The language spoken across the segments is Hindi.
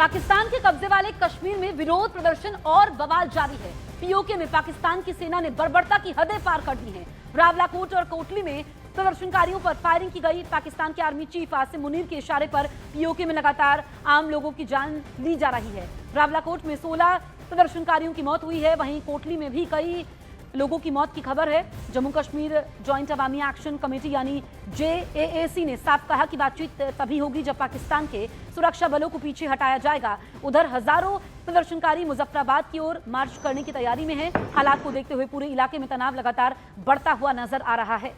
पाकिस्तान के कब्जे वाले कश्मीर में विरोध प्रदर्शन और बवाल जारी है। पीओके में पाकिस्तान की सेना ने बर्बरता की हदें पार कर दी हैं। रावलाकोट और कोटली में प्रदर्शनकारियों पर फायरिंग की गई। पाकिस्तान के आर्मी चीफ आसिम मुनीर के इशारे पर पीओके में लगातार आम लोगों की जान ली जा रही है। रावलाकोट में 16 प्रदर्शनकारियों की मौत हुई है, वहीं कोटली में भी कई लोगों की मौत की खबर है। जम्मू कश्मीर जॉइंट अवामी एक्शन कमेटी यानी JAAC ने साफ कहा कि बातचीत तभी होगी जब पाकिस्तान के सुरक्षा बलों को पीछे हटाया जाएगा। उधर हजारों प्रदर्शनकारी मुजफ्फराबाद की ओर मार्च करने की तैयारी में हैं। हालात को देखते हुए पूरे इलाके में तनाव लगातार बढ़ता हुआ नजर आ रहा है।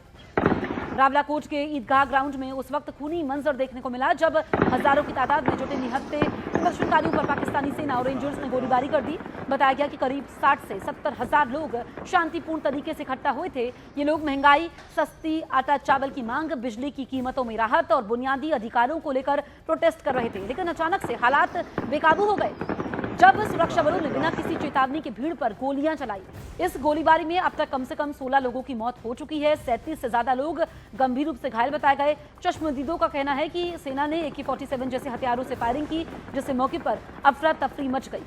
रावलाकोट के ईदगाह ग्राउंड में उस वक्त खूनी मंजर देखने को मिला जब हजारों की तादाद में जुटे निहत्थे प्रदर्शनकारियों पर पाकिस्तानी सेना और रेंजर्स ने गोलीबारी कर दी। बताया गया कि करीब 60 से 70 हजार लोग शांतिपूर्ण तरीके से इकट्ठा हुए थे। ये लोग महंगाई, सस्ती आटा चावल की मांग, बिजली की कीमतों में राहत और बुनियादी अधिकारों को लेकर प्रोटेस्ट कर रहे थे। लेकिन अचानक से हालात बेकाबू हो गए जब सुरक्षा बलों ने बिना किसी चेतावनी के भीड़ पर गोलियां चलाई। इस गोलीबारी में अब तक कम से कम 16 लोगों की मौत हो चुकी है। 37 से ज्यादा लोग गंभीर रूप से घायल बताए गए। चश्मदीदों का कहना है कि सेना ने AK-47 जैसे हथियारों से फायरिंग की, जिससे मौके पर अफरा तफरी मच गई।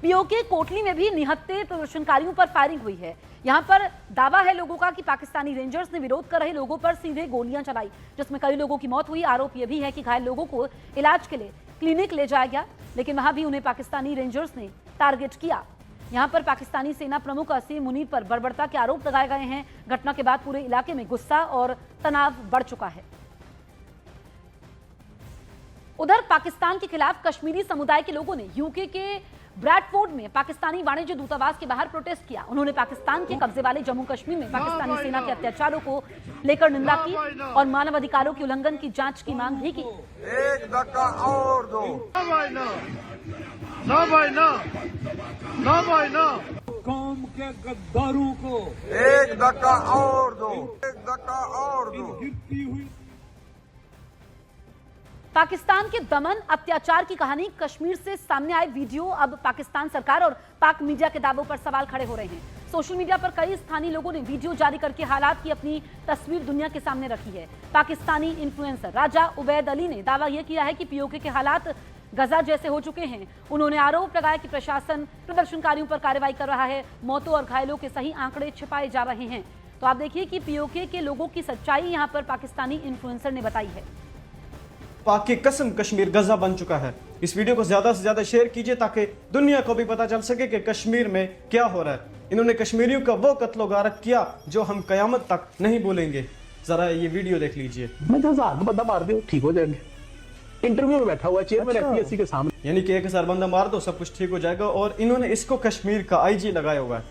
पीओके कोटली में भी निहत्थे प्रदर्शनकारियों पर फायरिंग हुई है। यहां पर दावा है लोगों का कि पाकिस्तानी रेंजर्स ने विरोध कर रहे लोगों पर सीधे गोलियां चलाई, जिसमें कई लोगों की मौत हुई। आरोप यह भी है कि घायल लोगों को इलाज के लिए क्लिनिक ले जाया गया, लेकिन वहां भी उन्हें पाकिस्तानी रेंजर्स ने टारगेट किया। यहां पर पाकिस्तानी सेना प्रमुख आसिम मुनीर पर बर्बरता के आरोप लगाए गए हैं। घटना के बाद पूरे इलाके में गुस्सा और तनाव बढ़ चुका है। उधर पाकिस्तान के खिलाफ कश्मीरी समुदाय के लोगों ने यूके के ब्रैडफोर्ड में पाकिस्तानी वाणिज्य दूतावास के बाहर प्रोटेस्ट किया। उन्होंने पाकिस्तान के कब्जे वाले जम्मू कश्मीर में पाकिस्तानी सेना के अत्याचारों को लेकर निंदा की और मानव अधिकारों के उल्लंघन की जांच की मांग भी की। एक धक्का और दो। ना भाई ना, ना भाई ना। कौम के गद्दारों को एक धक्का और दो, एक धक्का और दो। गिरती हुई पाकिस्तान के दमन अत्याचार की कहानी कश्मीर से सामने आए वीडियो अब पाकिस्तान सरकार और पाक मीडिया के दावों पर सवाल खड़े हो रहे हैं। सोशल मीडिया पर कई स्थानीय लोगों ने वीडियो जारी करके हालात की अपनी तस्वीर दुनिया के सामने रखी है। पाकिस्तानी इन्फ्लुएंसर राजा उबैद अली ने दावा यह किया है कि पीओके के हालात गजा जैसे हो चुके हैं। उन्होंने आरोप लगाया कि प्रशासन प्रदर्शनकारियों पर कार्रवाई कर रहा है, मौतों और घायलों के सही आंकड़े छिपाए जा रहे हैं। तो आप देखिए कि पीओके के लोगों की सच्चाई यहां पर पाकिस्तानी इन्फ्लुएंसर ने बताई है। पाक की कसम कश्मीर गजा बन चुका है। इस वीडियो को ज्यादा से ज्यादा शेयर कीजिए ताकि दुनिया को भी पता चल सके कि कश्मीर में क्या हो रहा है। इन्होंने कश्मीरियों का वो कत्लो गारत किया जो हम कयामत तक नहीं भूलेंगे। जरा ये वीडियो देख लीजिए। मैं 1000 बंदा मार दो ठीक हो जाएंगे। इंटरव्यू में बैठा हुआ चेयरमैन APSC के सामने, यानी कि 1000 बंदा मार दो सब कुछ ठीक हो जाएगा। और इन्होंने इसको कश्मीर का IG लगाया हुआ है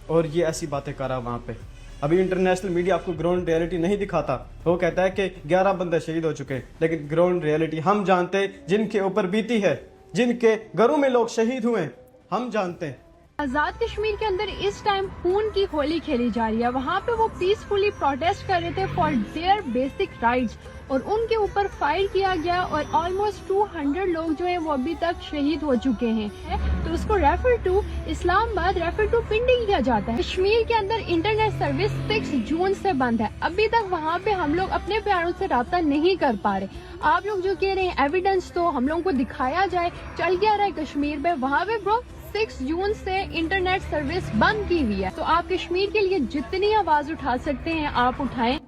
और ये ऐसी बातें करा वहां पे। अभी इंटरनेशनल मीडिया आपको ग्राउंड रियलिटी नहीं दिखाता। वो कहता है कि 11 बंदे शहीद हो चुके, लेकिन ग्राउंड रियलिटी हम जानते हैं, जिनके ऊपर बीती है, जिनके घरों में लोग शहीद हुए, हम जानते हैं। आजाद कश्मीर के अंदर इस टाइम खून की होली खेली जा रही है। वहाँ पे वो पीसफुली प्रोटेस्ट कर रहे थे फॉर देयर बेसिक राइट्स और उनके ऊपर फायर किया गया और ऑलमोस्ट 200 लोग जो हैं वो अभी तक शहीद हो चुके हैं। तो उसको refer to Islamabad, refer to Pindi किया जाता है। कश्मीर के अंदर इंटरनेट सर्विस 6 जून से बंद है। अभी तक वहाँ पे हम लोग अपने प्यारों से राब्ता नहीं कर पा रहे। आप लोग जो कह रहे हैं एविडेंस तो हम लोगों को दिखाया जाए, चल क्या रहा है कश्मीर में। वहाँ पे ब्रो 6 जून से इंटरनेट सर्विस बंद की हुई है। तो आप कश्मीर के लिए जितनी आवाज उठा सकते हैं आप उठाएं।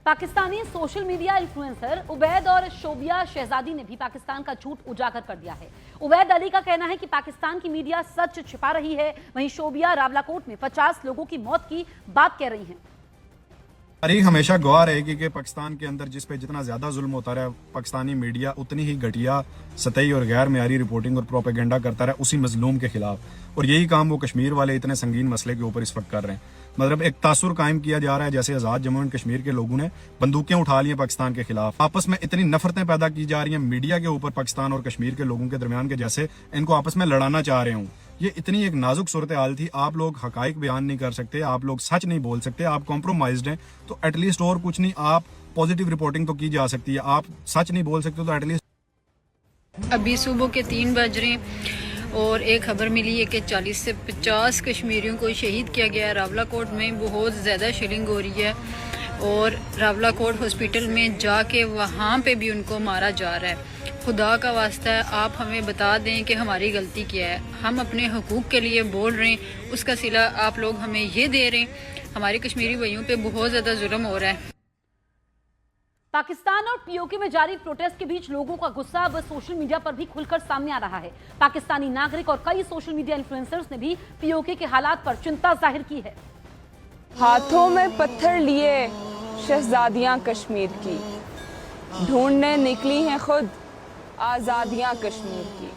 Pakistani social media influencer Ubaid और शोबिया शहजादी ने भी पाकिस्तान का झूठ उजागर कर दिया है। उबैद अली का कहना है कि पाकिस्तान की मीडिया सच छिपा रही है, वहीं शोबिया रावलाकोट में 50 लोगों की मौत की बात कह रही हैं। तारीख हमेशा गवाह रहेगी कि पाकिस्तान के अंदर जिस पे जितना ज्यादा जुल्म होता रहा, पाकिस्तानी मीडिया उतनी ही घटिया, सतही और गैर मेयारी रिपोर्टिंग और प्रोपेगेंडा करता रहा उसी मजलूम के खिलाफ। और यही काम वो कश्मीर वाले इतने संगीन मसले के ऊपर इस वक्त कर रहे हैं। मतलब एक तासुर कायम किया जा रहा है जैसे आजाद जम्मू एंड कश्मीर के लोगों ने बंदूकें उठा ली हैं पाकिस्तान के खिलाफ। आपस में इतनी नफरतें पैदा की जा रही हैं मीडिया के ऊपर पाकिस्तान और कश्मीर के लोगों के दरमियान के जैसे इनको आपस में लड़ाना चाह रहे हूँ। ये इतनी एक नाजुक सूरत हाल थी। आप लोग हकाइक बयान नहीं कर सकते, आप लोग सच नहीं बोल सकते, आप कॉम्प्रोमाइज्ड हैं, तो एटलीस्ट और कुछ नहीं, आप पॉजिटिव रिपोर्टिंग तो की जा सकती है। आप सच नहीं बोल सकते तो एटलीस्ट। अभी सुबह के 3 बज रहे और एक खबर मिली है कि 40 से 50 कश्मीरियों को शहीद किया गया है। रावलाकोट में बहुत ज़्यादा शेलिंग हो रही है। और रावलाकोट हॉस्पिटल में जाके वहाँ पे भी उनको मारा जा रहा है। खुदा का वास्ता है आप हमें बता दें कि हमारी गलती क्या है। हम अपने हुकूक के लिए बोल रहे हैं, उसका सिला आप लोग हमें ये दे रहे हैं। हमारे कश्मीरी भाइयों पे बहुत ज़्यादा जुल्म हो रहा है। पाकिस्तान और पीओके में जारी प्रोटेस्ट के बीच लोगों का गुस्सा अब सोशल मीडिया पर भी खुलकर सामने आ रहा है। पाकिस्तानी नागरिक और कई सोशल मीडिया इन्फ्लुएंसर्स ने भी पीओके के हालात पर चिंता जाहिर की है। हाथों में पत्थर लिए शहजादियां कश्मीर की, ढूंढने निकली हैं खुद आज़ादियां कश्मीर की।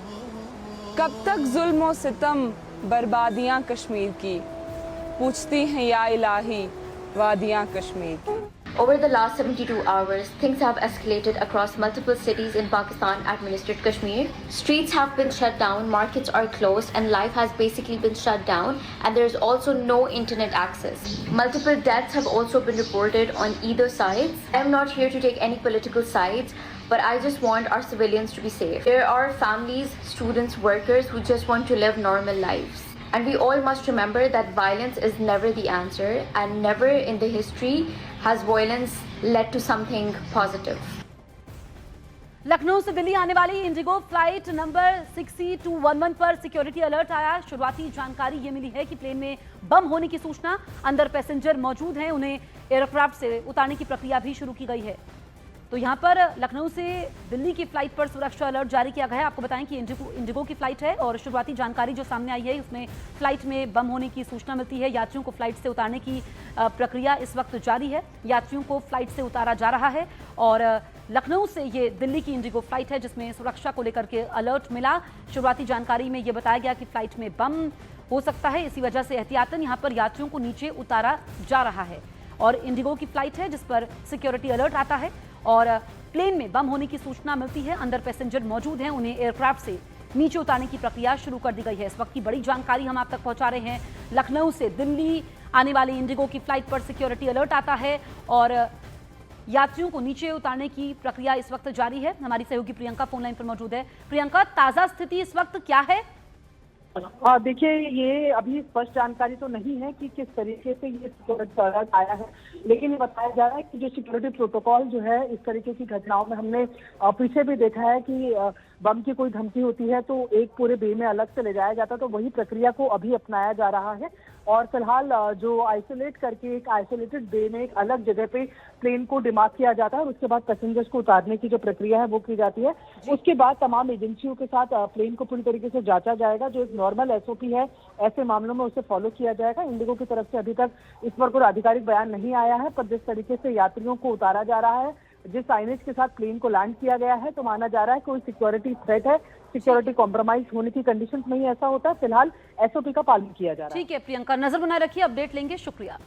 कब तक जुल्म और सितम बर्बादियां कश्मीर की, पूछती हैं या इलाही वादियां कश्मीर की। Over the last 72 hours, things have escalated across multiple cities in Pakistan-administered Kashmir. Streets have been shut down, markets are closed, and life has basically been shut down, and there is also no internet access. Multiple deaths have also been reported on either side. I am not here to take any political sides, but I just want our civilians to be safe. There are families, students, workers who just want to live normal lives. And we all must remember that violence is never the answer, and never in the history has violence led to something positive. Lucknow से दिल्ली आने वाली इंडिगो फ्लाइट नंबर 6211 पर सिक्योरिटी अलर्ट आया। शुरुआती जानकारी ये मिली है कि प्लेन में बम होने की सूचना, अंदर पैसेंजर मौजूद हैं, उन्हें एयरक्राफ्ट से उतारने की प्रक्रिया भी शुरू की गई है। तो यहाँ पर लखनऊ से दिल्ली की फ्लाइट पर सुरक्षा अलर्ट जारी किया गया है। आपको बताएं कि इंडिगो की फ्लाइट है और शुरुआती जानकारी जो सामने आई है उसमें फ्लाइट में बम होने की सूचना मिलती है। यात्रियों को फ्लाइट से उतारने की प्रक्रिया इस वक्त जारी है। यात्रियों को फ्लाइट से उतारा जा रहा है और लखनऊ से ये दिल्ली की इंडिगो फ्लाइट है जिसमें सुरक्षा को लेकर के अलर्ट मिला। शुरुआती जानकारी में ये बताया गया कि फ्लाइट में बम हो सकता है, इसी वजह से एहतियातन यहाँ पर यात्रियों को नीचे उतारा जा रहा है। और इंडिगो की फ्लाइट है जिस पर सिक्योरिटी अलर्ट आता है और प्लेन में बम होने की सूचना मिलती है, अंदर पैसेंजर मौजूद हैं, उन्हें एयरक्राफ्ट से नीचे उतारने की प्रक्रिया शुरू कर दी गई है। इस वक्त की बड़ी जानकारी हम आप तक पहुंचा रहे हैं। लखनऊ से दिल्ली आने वाली इंडिगो की फ्लाइट पर सिक्योरिटी अलर्ट आता है और यात्रियों को नीचे उतारने की प्रक्रिया इस वक्त जारी है। हमारी सहयोगी प्रियंका फोन लाइन पर मौजूद है। प्रियंका, ताजा स्थिति इस वक्त क्या है? देखिए, ये अभी स्पष्ट जानकारी तो नहीं है कि किस तरीके से ये सिक्योरिटी अलर्ट आया है, लेकिन ये बताया जा रहा है कि जो सिक्योरिटी प्रोटोकॉल जो है इस तरीके की घटनाओं में हमने पीछे भी देखा है कि बम की कोई धमकी होती है तो एक पूरे बे में अलग से ले जाया जाता है, तो वही प्रक्रिया को अभी अपनाया जा रहा है। और फिलहाल जो आइसोलेट करके एक आइसोलेटेड बे में एक अलग जगह पे प्लेन को डिमार्क किया जाता है और उसके बाद पैसेंजर्स को उतारने की जो प्रक्रिया है वो की जाती है। उसके बाद तमाम एजेंसियों के साथ प्लेन को पूरी तरीके से जांचा जाएगा। जो एक नॉर्मल एसओपी है ऐसे मामलों में उसे फॉलो किया जाएगा। इंडिगो की तरफ से अभी तक इस पर कोई आधिकारिक बयान नहीं आया है, पर जिस तरीके से यात्रियों को उतारा जा रहा है, जिस साइनेज के साथ प्लेन को लैंड किया गया है, तो माना जा रहा है कोई सिक्योरिटी थ्रेट है, सिक्योरिटी कॉम्प्रोमाइज होने की कंडीशंस में ही ऐसा होता है। फिलहाल एसओपी का पालन किया जा रहा है। ठीक है प्रियंका, नजर बनाए रखिए, अपडेट लेंगे। शुक्रिया।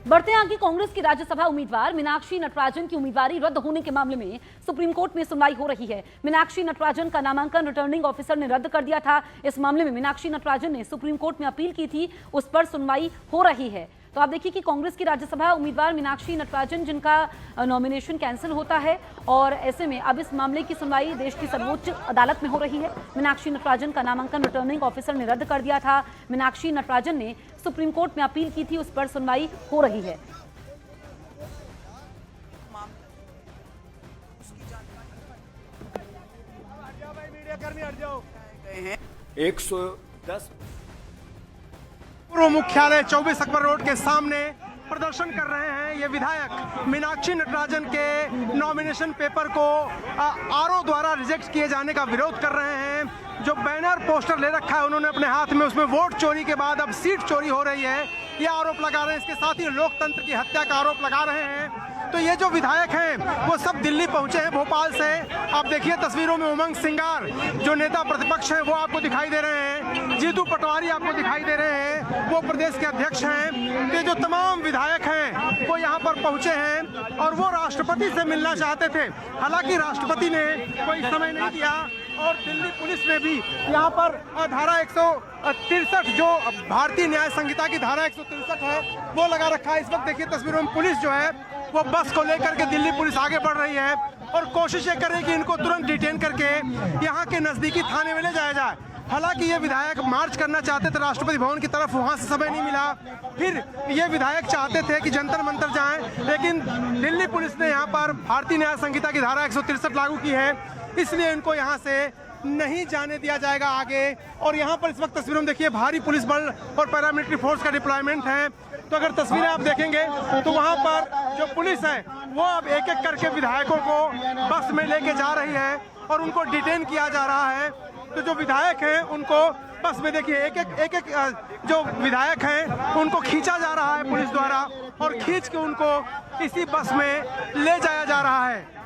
बढ़ते हैं आगे। कांग्रेस की राज्यसभा उम्मीदवार मीनाक्षी नटराजन की उम्मीदवारी रद्द होने के मामले में सुप्रीम कोर्ट में सुनवाई हो रही है। मीनाक्षी नटराजन का नामांकन रिटर्निंग ऑफिसर ने रद्द कर दिया था। इस मामले में मीनाक्षी नटराजन ने सुप्रीम कोर्ट में अपील की थी, उस पर सुनवाई हो रही है। तो आप देखिए कि कांग्रेस की राज्यसभा उम्मीदवार मीनाक्षी नटराजन जिनका नॉमिनेशन कैंसिल होता है और ऐसे में अब इस मामले की सुनवाई देश की सर्वोच्च अदालत में हो रही है। मीनाक्षी नटराजन का नामांकन रिटर्निंग ऑफिसर ने रद्द कर दिया था। मीनाक्षी नटराजन ने सुप्रीम कोर्ट में अपील की थी, उस पर सुनवाई हो रही है। पूर्व मुख्यालय 24 अकबर रोड के सामने प्रदर्शन कर रहे हैं ये विधायक मीनाक्षी नटराजन के नॉमिनेशन पेपर को आरओ द्वारा रिजेक्ट किए जाने का विरोध कर रहे हैं। जो बैनर पोस्टर ले रखा है उन्होंने अपने हाथ में, उसमें वोट चोरी के बाद अब सीट चोरी हो रही है, ये आरोप लगा रहे हैं। इसके साथ ही लोकतंत्र की हत्या का आरोप लगा रहे हैं। तो ये जो विधायक हैं वो सब दिल्ली पहुंचे हैं भोपाल से। आप देखिए तस्वीरों में उमंग सिंगार जो नेता प्रतिपक्ष हैं वो आपको दिखाई दे रहे हैं, जीतू पटवारी आपको दिखाई दे रहे हैं, वो प्रदेश के अध्यक्ष हैं। ये जो तमाम विधायक हैं वो यहाँ पर पहुंचे हैं और वो राष्ट्रपति से मिलना चाहते थे, हालांकि राष्ट्रपति ने कोई समय नहीं दिया। और दिल्ली पुलिस ने भी यहाँ पर धारा 163 जो भारतीय न्याय संहिता की धारा 163 है वो लगा रखा है। इस वक्त देखिए तस्वीरों में पुलिस जो है वो बस को लेकर के दिल्ली पुलिस आगे बढ़ रही है और कोशिश ये कर रही है कि इनको तुरंत डिटेन करके यहाँ के नजदीकी थाने में ले जाया जाए। हालांकि ये विधायक मार्च करना चाहते थे राष्ट्रपति भवन की तरफ, वहां से समय नहीं मिला। फिर ये विधायक चाहते थे कि जंतर मंतर जाएं, लेकिन दिल्ली पुलिस ने यहाँ पर भारतीय न्याय संहिता की धारा 163 लागू की है, इसलिए इनको यहाँ से नहीं जाने दिया जाएगा आगे। और यहाँ पर इस वक्त तस्वीरों में देखिए भारी पुलिस बल और पैरामिलिट्री फोर्स का डिप्लॉयमेंट है। तो अगर तस्वीरें आप देखेंगे तो वहाँ पर जो पुलिस है वो अब एक एक करके विधायकों को बस में लेके जा रही है और उनको डिटेन किया जा रहा है। तो जो विधायक हैं उनको बस में देखिए एक एक जो विधायक हैं उनको खींचा जा रहा है पुलिस द्वारा और खींच के उनको इसी बस में ले जाया जा रहा है।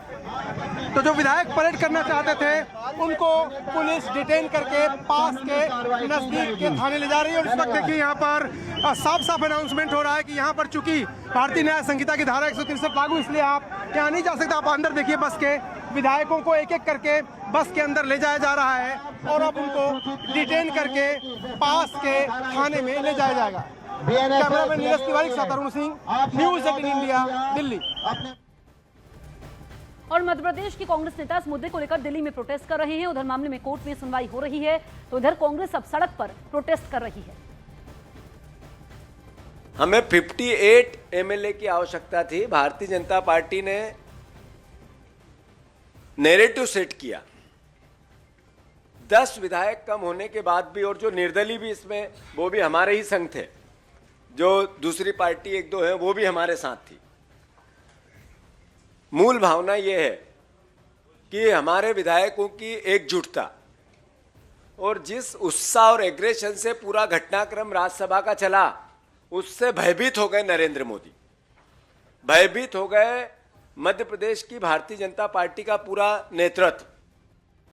तो जो विधायक परेड करना चाहते थे उनको पुलिस डिटेन करके पास के नजदीक के थाने ले जा रही है। और इस वक्त देखिए यहाँ पर साफ साफ अनाउंसमेंट हो रहा है कि यहाँ पर चूंकि भारतीय न्याय संहिता की धारा 163 लागू, इसलिए आप यहाँ नहीं जा सकते। आप अंदर देखिए बस के विधायकों को एक एक करके बस के अंदर ले जाया जा रहा है और अब उनको डिटेन करके पास के थाने में ले जाया जाएगा। कैमरामैन नीरज तिवारी के साथ अरुण सिंह, न्यूज़ 18 इंडिया, दिल्ली। और मध्य प्रदेश की कांग्रेस नेता इस मुद्दे को लेकर दिल्ली में प्रोटेस्ट कर रहे हैं। उधर मामले में कोर्ट में सुनवाई हो रही है, तो इधर कांग्रेस अब सड़क पर प्रोटेस्ट कर रही है। हमें 58 एमएलए की आवश्यकता थी। भारतीय जनता पार्टी ने नैरेटिव सेट किया। 10 विधायक कम होने के बाद भी, और जो निर्दलीय भी इसमें वो भी हमारे ही संग थे, जो दूसरी पार्टी 1-2 है वो भी हमारे साथ थी। मूल भावना ये है कि हमारे विधायकों की एकजुटता और जिस उत्साह और एग्रेशन से पूरा घटनाक्रम राज्यसभा का चला, उससे भयभीत हो गए नरेंद्र मोदी, भयभीत हो गए मध्य प्रदेश की भारतीय जनता पार्टी का पूरा नेतृत्व।